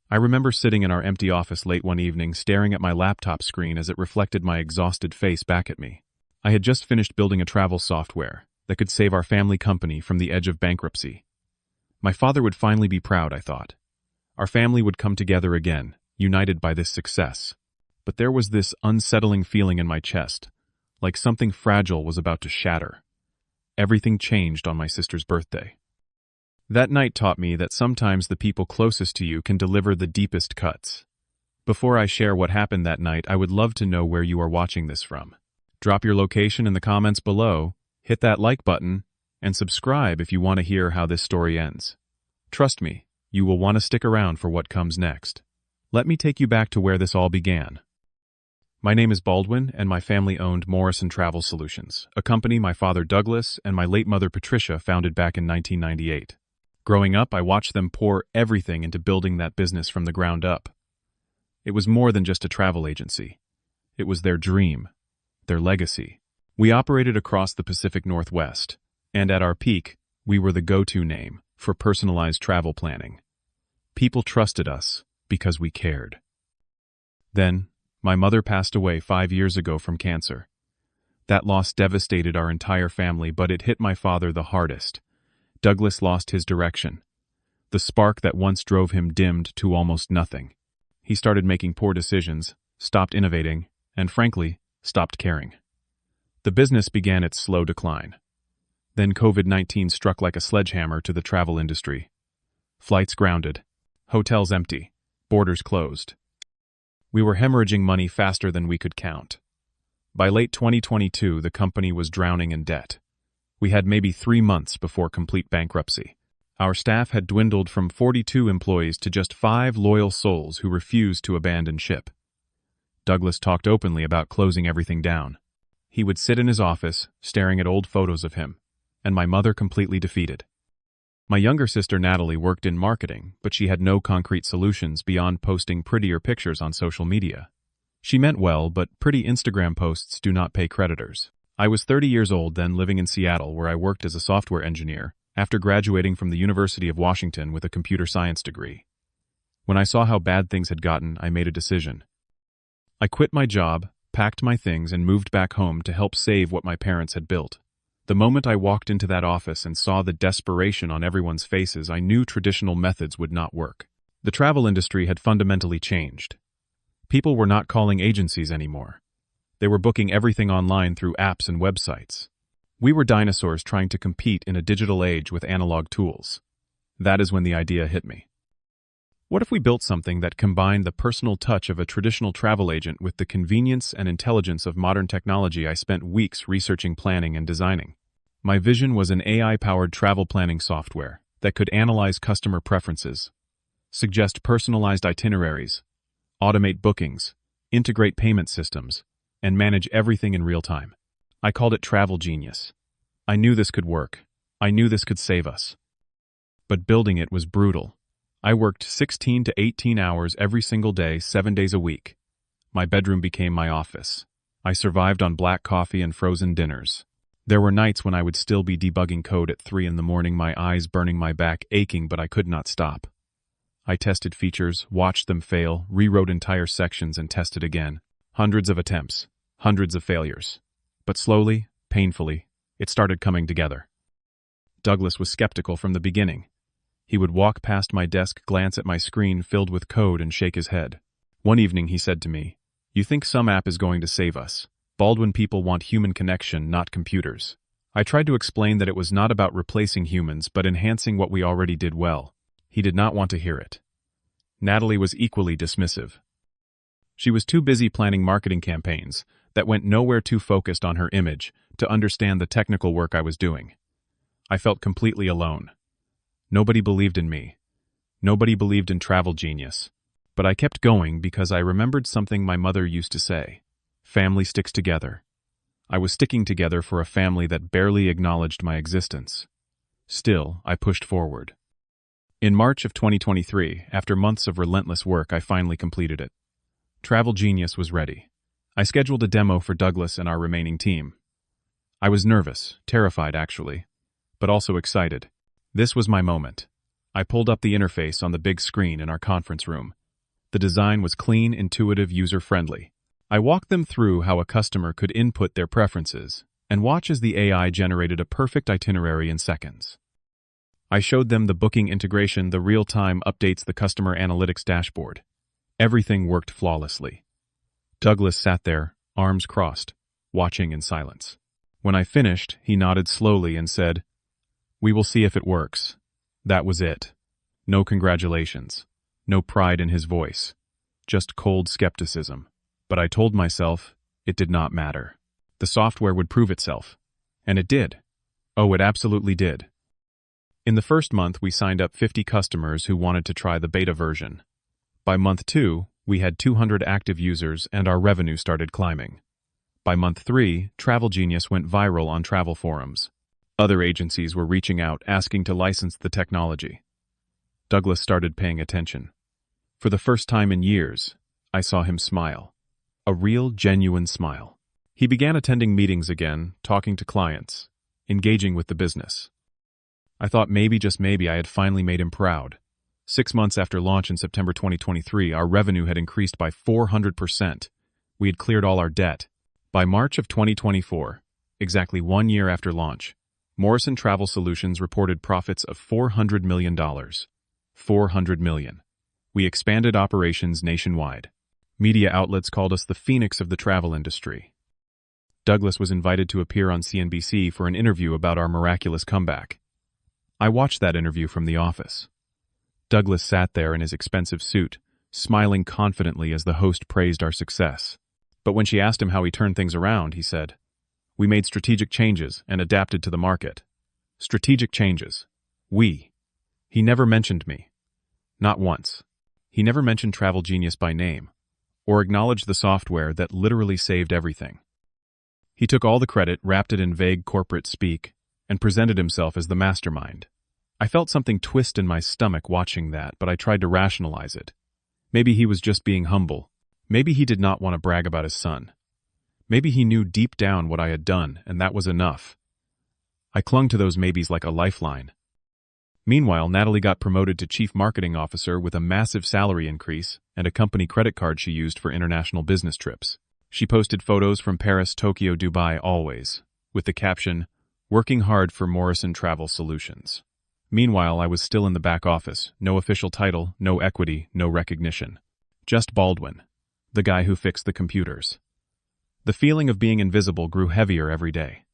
I remember sitting in our empty office late one evening, staring at my laptop screen as it reflected my exhausted face back at me. I had just finished building a travel software that could save our family company from the edge of bankruptcy. My father would finally be proud, I thought. Our family would come together again, united by this success. But there was this unsettling feeling in my chest, like something fragile was about to shatter. Everything changed on my sister's birthday. That night taught me that sometimes the people closest to you can deliver the deepest cuts. Before I share what happened that night, I would love to know where you are watching this from. Drop your location in the comments below, hit that like button, and subscribe if you want to hear how this story ends. Trust me, you will want to stick around for what comes next. Let me take you back to where this all began. My name is Baldwin, and my family owned Morrison Travel Solutions, a company my father Douglas and my late mother Patricia founded back in 1998. Growing up, I watched them pour everything into building that business from the ground up. It was more than just a travel agency. It was their dream, their legacy. We operated across the Pacific Northwest, and at our peak, we were the go-to name for personalized travel planning. People trusted us because we cared. Then, my mother passed away 5 years ago from cancer. That loss devastated our entire family, but it hit my father the hardest. Douglas lost his direction. The spark that once drove him dimmed to almost nothing. He started making poor decisions, stopped innovating, and frankly, stopped caring. The business began its slow decline. Then COVID-19 struck like a sledgehammer to the travel industry. Flights grounded, hotels empty, borders closed. We were hemorrhaging money faster than we could count. By late 2022, the company was drowning in debt. We had maybe 3 months before complete bankruptcy. Our staff had dwindled from 42 employees to just 5 loyal souls who refused to abandon ship. Douglas talked openly about closing everything down. He would sit in his office, staring at old photos of him, and my mother completely defeated. My younger sister Natalie worked in marketing, but she had no concrete solutions beyond posting prettier pictures on social media. She meant well, but pretty Instagram posts do not pay creditors. I was 30 years old then, living in Seattle, where I worked as a software engineer after graduating from the University of Washington with a computer science degree. When I saw how bad things had gotten, I made a decision. I quit my job, packed my things, and moved back home to help save what my parents had built. The moment I walked into that office and saw the desperation on everyone's faces, I knew traditional methods would not work. The travel industry had fundamentally changed. People were not calling agencies anymore. They were booking everything online through apps and websites. We were dinosaurs trying to compete in a digital age with analog tools. That is when the idea hit me. What if we built something that combined the personal touch of a traditional travel agent with the convenience and intelligence of modern technology? I spent weeks researching, planning, and designing. My vision was an AI-powered travel planning software that could analyze customer preferences, suggest personalized itineraries, automate bookings, integrate payment systems, and manage everything in real time. I called it Travel Genius. I knew this could work. I knew this could save us. But building it was brutal. I worked 16 to 18 hours every single day, 7 days a week. My bedroom became my office. I survived on black coffee and frozen dinners. There were nights when I would still be debugging code at 3 in the morning, my eyes burning, my back aching, but I could not stop. I tested features, watched them fail, rewrote entire sections, and tested again. Hundreds of attempts, hundreds of failures. But slowly, painfully, it started coming together. Douglas was skeptical from the beginning. He would walk past my desk, glance at my screen filled with code, and shake his head. One evening he said to me, "You think some app is going to save us? Baldwin, people want human connection, not computers." I tried to explain that it was not about replacing humans, but enhancing what we already did well. He did not want to hear it. Natalie was equally dismissive. She was too busy planning marketing campaigns that went nowhere, too focused on her image to understand the technical work I was doing. I felt completely alone. Nobody believed in me. Nobody believed in Travel Genius. But I kept going because I remembered something my mother used to say. Family sticks together. I was sticking together for a family that barely acknowledged my existence. Still, I pushed forward. In March of 2023, after months of relentless work, I finally completed it. Travel Genius was ready. I scheduled a demo for Douglas and our remaining team. I was nervous, terrified actually, but also excited. This was my moment. I pulled up the interface on the big screen in our conference room. The design was clean, intuitive, user-friendly. I walked them through how a customer could input their preferences and watch as the AI generated a perfect itinerary in seconds. I showed them the booking integration, the real-time updates, the customer analytics dashboard. Everything worked flawlessly. Douglas sat there, arms crossed, watching in silence. When I finished, he nodded slowly and said, "We will see if it works." That was it. No congratulations. No pride in his voice. Just cold skepticism. But I told myself it did not matter. The software would prove itself. And it did. Oh, it absolutely did. In the first month, we signed up 50 customers who wanted to try the beta version. By month 2, we had 200 active users and our revenue started climbing. By month 3, Travel Genius went viral on travel forums. Other agencies were reaching out, asking to license the technology. Douglas started paying attention. For the first time in years, I saw him smile. A real, genuine smile. He began attending meetings again, talking to clients, engaging with the business. I thought maybe, just maybe, I had finally made him proud. 6 months after launch in September 2023, our revenue had increased by 400%. We had cleared all our debt. By March of 2024, exactly 1 year after launch, Morrison Travel Solutions reported profits of $400 million. $400 million. We expanded operations nationwide. Media outlets called us the phoenix of the travel industry. Douglas was invited to appear on CNBC for an interview about our miraculous comeback. I watched that interview from the office. Douglas sat there in his expensive suit, smiling confidently as the host praised our success. But when she asked him how he turned things around, he said, "We made strategic changes and adapted to the market." Strategic changes. We. He never mentioned me. Not once. He never mentioned Travel Genius by name, or acknowledged the software that literally saved everything. He took all the credit, wrapped it in vague corporate speak, and presented himself as the mastermind. I felt something twist in my stomach watching that, but I tried to rationalize it. Maybe he was just being humble. Maybe he did not want to brag about his son. Maybe he knew deep down what I had done, and that was enough. I clung to those maybes like a lifeline. Meanwhile, Natalie got promoted to Chief Marketing Officer with a massive salary increase and a company credit card she used for international business trips. She posted photos from Paris, Tokyo, Dubai always, with the caption, "Working hard for Morrison Travel Solutions." Meanwhile, I was still in the back office, no official title, no equity, no recognition. Just Baldwin, the guy who fixed the computers. The feeling of being invisible grew heavier every day,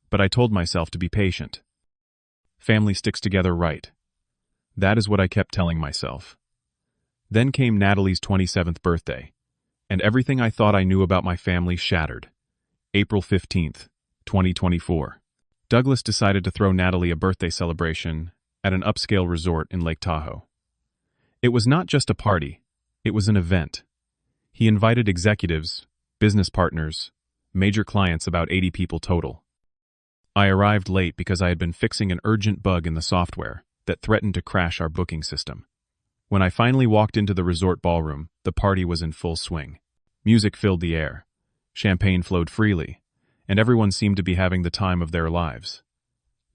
but I told myself to be patient. Family sticks together right. That is what I kept telling myself. Then came Natalie's 27th birthday, and everything I thought I knew about my family shattered. April 15th, 2024. Douglas decided to throw Natalie a birthday celebration at an upscale resort in Lake Tahoe. It was not just a party, it was an event. He invited executives, business partners, major clients, about 80 people total. I arrived late because I had been fixing an urgent bug in the software that threatened to crash our booking system. When I finally walked into the resort ballroom, the party was in full swing. Music filled the air, champagne flowed freely, and everyone seemed to be having the time of their lives.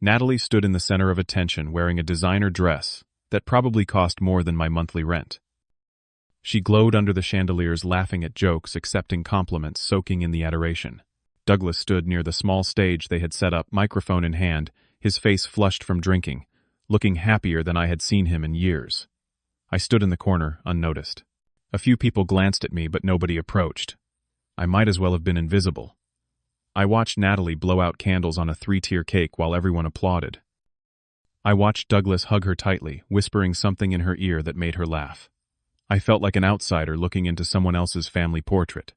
Natalie stood in the center of attention wearing a designer dress that probably cost more than my monthly rent. She glowed under the chandeliers, laughing at jokes, accepting compliments, soaking in the adoration. Douglas stood near the small stage they had set up, microphone in hand, his face flushed from drinking, looking happier than I had seen him in years. I stood in the corner, unnoticed. A few people glanced at me, but nobody approached. I might as well have been invisible. I watched Natalie blow out candles on a 3-tier cake while everyone applauded. I watched Douglas hug her tightly, whispering something in her ear that made her laugh. I felt like an outsider looking into someone else's family portrait.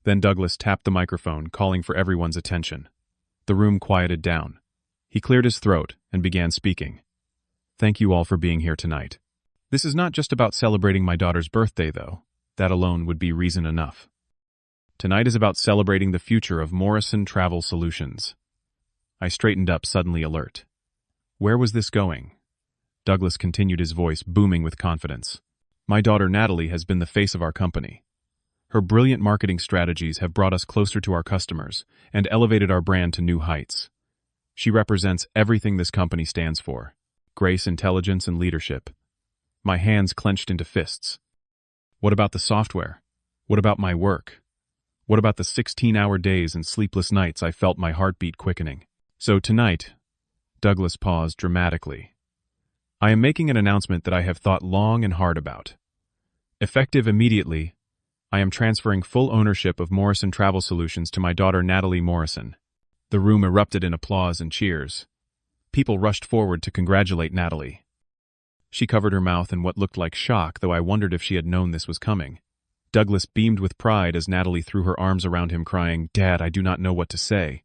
Then Douglas tapped the microphone, calling for everyone's attention. The room quieted down. He cleared his throat and began speaking. "Thank you all for being here tonight. This is not just about celebrating my daughter's birthday, though. That alone would be reason enough. Tonight is about celebrating the future of Morrison Travel Solutions." I straightened up, suddenly alert. Where was this going? Douglas continued, his voice booming with confidence. "My daughter Natalie has been the face of our company. Her brilliant marketing strategies have brought us closer to our customers and elevated our brand to new heights. She represents everything this company stands for: grace, intelligence, and leadership, My hands clenched into fists. What about the software? What about my work? What about the 16-hour days and sleepless nights I felt my heartbeat quickening? So tonight, Douglas paused dramatically. I am making an announcement that I have thought long and hard about. Effective immediately, I am transferring full ownership of Morrison Travel Solutions to my daughter Natalie Morrison. The room erupted in applause and cheers. People rushed forward to congratulate Natalie. She covered her mouth in what looked like shock, though I wondered if she had known this was coming. Douglas beamed with pride as Natalie threw her arms around him, crying, "Dad, I do not know what to say."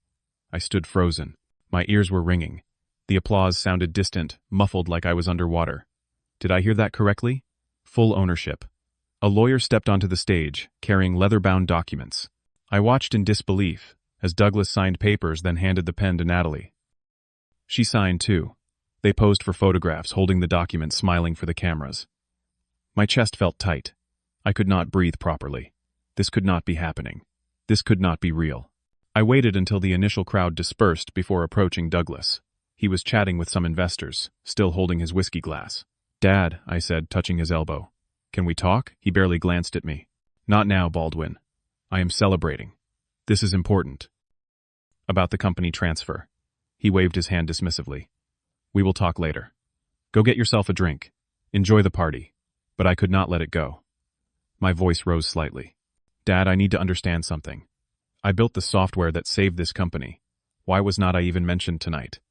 I stood frozen. My ears were ringing. The applause sounded distant, muffled like I was underwater. Did I hear that correctly? Full ownership. A lawyer stepped onto the stage, carrying leather-bound documents. I watched in disbelief as Douglas signed papers, then handed the pen to Natalie. She signed too. They posed for photographs, holding the documents, smiling for the cameras. My chest felt tight. I could not breathe properly. This could not be happening. This could not be real. I waited until the initial crowd dispersed before approaching Douglas. He was chatting with some investors, still holding his whiskey glass. "Dad," I said, touching his elbow. "Can we talk?" He barely glanced at me. "Not now, Baldwin. I am celebrating. This is important." "About the company transfer." He waved his hand dismissively. "We will talk later. Go get yourself a drink. Enjoy the party." But I could not let it go. My voice rose slightly. "Dad, I need to understand something. I built the software that saved this company. Why was not I even mentioned tonight?"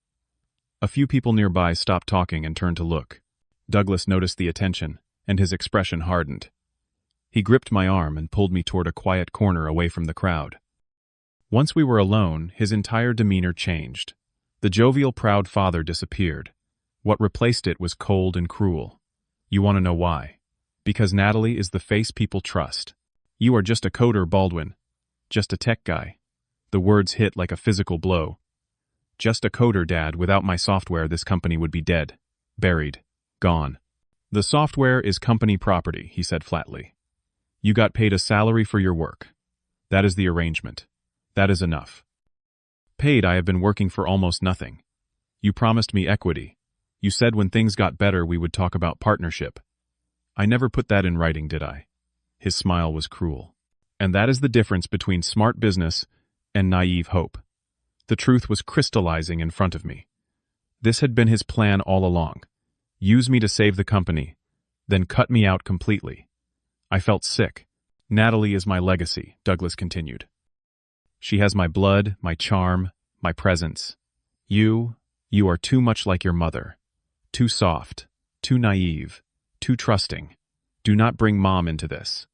A few people nearby stopped talking and turned to look. Douglas noticed the attention, and his expression hardened. He gripped my arm and pulled me toward a quiet corner away from the crowd. Once we were alone, his entire demeanor changed. The jovial, proud father disappeared. What replaced it was cold and cruel. "You want to know why? Because Natalie is the face people trust. You are just a coder, Baldwin. Just a tech guy." The words hit like a physical blow. "Just a coder, Dad. Without my software, this company would be dead. Buried. Gone. The software is company property," he said flatly. "You got paid a salary for your work. That is the arrangement. That is enough. Paid, I have been working for almost nothing. You promised me equity. You said when things got better we would talk about partnership. I never put that in writing, did I?" His smile was cruel. And that is the difference between smart business and naive hope. The truth was crystallizing in front of me. This had been his plan all along. Use me to save the company, then cut me out completely. I felt sick. "Natalie is my legacy," Douglas continued. "She has my blood, my charm, my presence. You are too much like your mother. Too soft, too naive, too trusting. Do not bring Mom into this.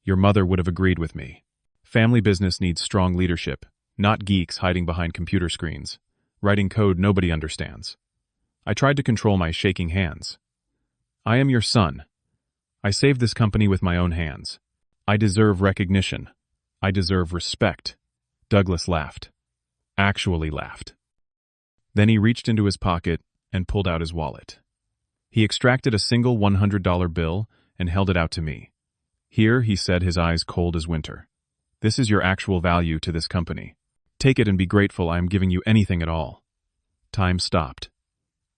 Your mother would have agreed with me. Family business needs strong leadership, not geeks hiding behind computer screens, writing code nobody understands." I tried to control my shaking hands. "I am your son. I saved this company with my own hands. I deserve recognition. I deserve respect." Douglas laughed. Actually laughed. Then he reached into his pocket and pulled out his wallet. He extracted a single $100 bill and held it out to me. "Here," he said, his eyes cold as winter. "This is your actual value to this company. Take it and be grateful I am giving you anything at all." Time stopped.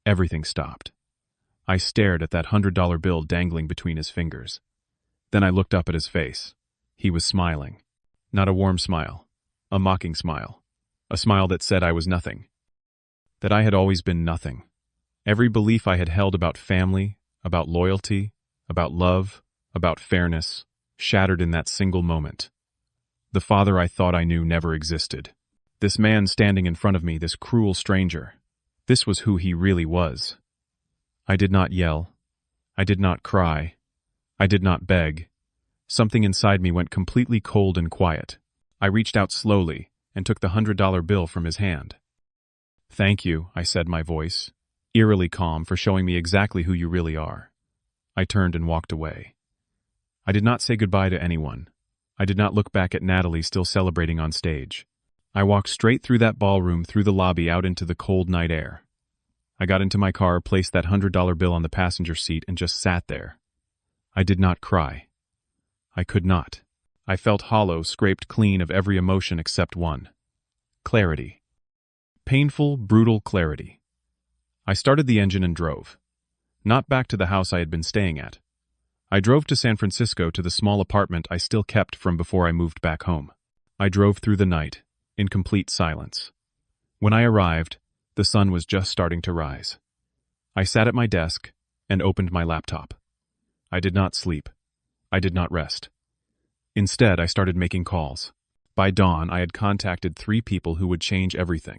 Everything stopped. I stared at that $100 bill dangling between his fingers. Then I looked up at his face. He was smiling. Not a warm smile. A mocking smile. A smile that said I was nothing. That I had always been nothing. Every belief I had held about family, about loyalty, about love, about fairness, shattered in that single moment. The father I thought I knew never existed. This man standing in front of me, this cruel stranger. This was who he really was. I did not yell. I did not cry. I did not beg. Something inside me went completely cold and quiet. I reached out slowly and took the $100 bill from his hand. "Thank you," I said, my voice eerily calm, "for showing me exactly who you really are." I turned and walked away. I did not say goodbye to anyone. I did not look back at Natalie still celebrating on stage. I walked straight through that ballroom, through the lobby, out into the cold night air. I got into my car, placed that $100 bill on the passenger seat, and just sat there. I did not cry. I could not. I felt hollow, scraped clean of every emotion except one. Clarity. Painful, brutal clarity. I started the engine and drove. Not back to the house I had been staying at. I drove to San Francisco to the small apartment I still kept from before I moved back home. I drove through the night, in complete silence. When I arrived, the sun was just starting to rise. I sat at my desk and opened my laptop. I did not sleep. I did not rest. Instead, I started making calls. By dawn, I had contacted 3 people who would change everything.